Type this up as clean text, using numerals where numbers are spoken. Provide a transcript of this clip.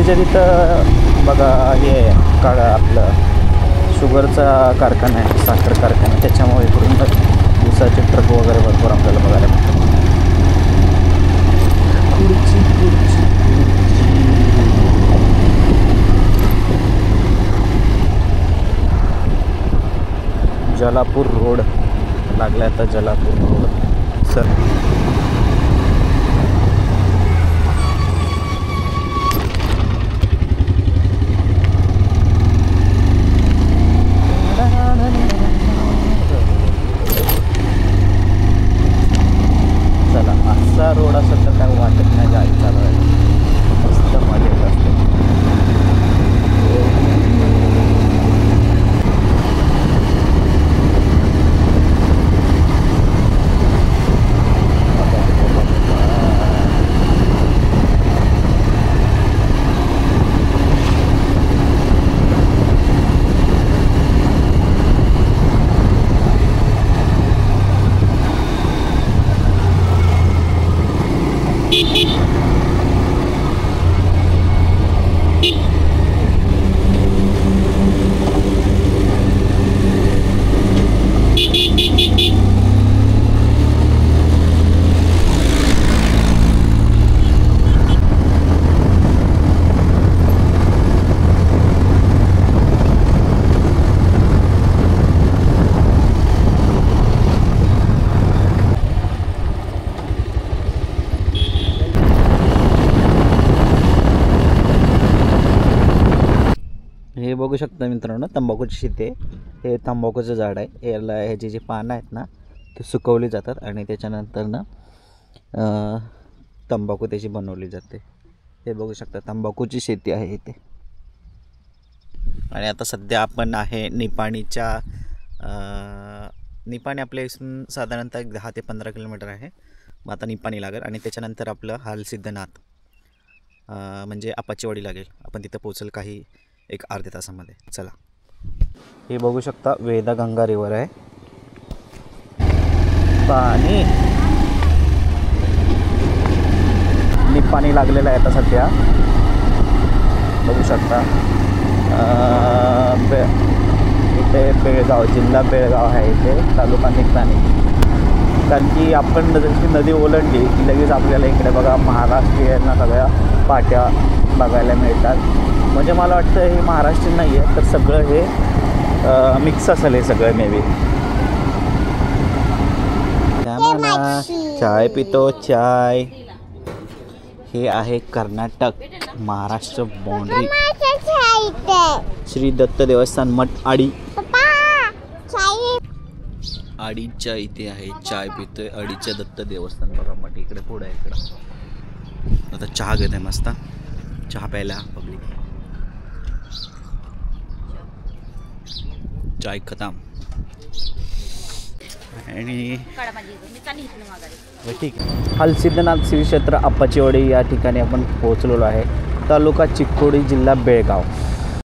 आमच्या तिथं बघा हे आपलं शुगरचा कारखाना आहे, साखर कारखाना, त्याच्यामुळे इकडून दिवसाचे ट्रक वगैरे भरपूर आपल्याला बघायला मिळतात. जलापूर रोड लागला आता, जलापूर रोड सर. चला, असा रोड असेल तर काय वाटत नाही गाडी चालवायला, मस्त मजा येत असते. हे बघू शकता मित्रांनो, तंबाखूची शेती आहे. हे तंबाखूचं झाड आहे. याला ह्याची जी पानं आहेत ना ते सुकवली जातात आणि त्याच्यानंतर ना तंबाखू त्याची बनवली जाते. हे बघू शकता, तंबाखूची शेती आहे इथे. आणि आता सध्या आपण आहे निपाणीच्या निपाणी आपल्या इथून साधारणतः 10 ते 15 किलोमीटर आहे. मग आता निपाणी लागेल आणि त्याच्यानंतर आपलं हालसिद्धनाथ म्हणजे आपाचीवाडी लागेल. आपण तिथं पोचेल काही एक अर्ध्या तासामध्ये. चला, हे बघू शकता वेदगंगा रिवर आहे. पाणी निपाणी लागलेलं आहे आता सध्या, बघू शकता. इथे बेळगाव, जिल्हा बेळगाव आहे, इथे तालुका निपाणी. कारण की आपण जशी नदी ओलांडली की लगेच आपल्याला इकडे बघा महाराष्ट्रीयन सगळ्या पाट्या बघायला मिळतात. म्हणजे मला वाटतं हे महाराष्ट्रीयन नाही आहे, तर सगळं हे मिक्स असेल हे सगळं मे बी. म्हणा चाय पितो, चाय. हे आहे कर्नाटक महाराष्ट्र बाउंड्री. श्री दत्त देवस्थान मठ आडी. आडीच्या इथे आहे, चाय पितोय. आडीच्या दत्त देवस्थान बघा मठ इकडे पुढे आहे. इकडं आता चहा घेत आहे, मस्त चहा प्यायला पब्लिक. चाय खतम. आणि ठीक आहे, हालसिद्धनाथ श्री क्षेत्र आपाचीवाडी या ठिकाणी आपण पोहोचलेलो आहे. तालुका चिक्कोडी, जिल्हा बेळगाव.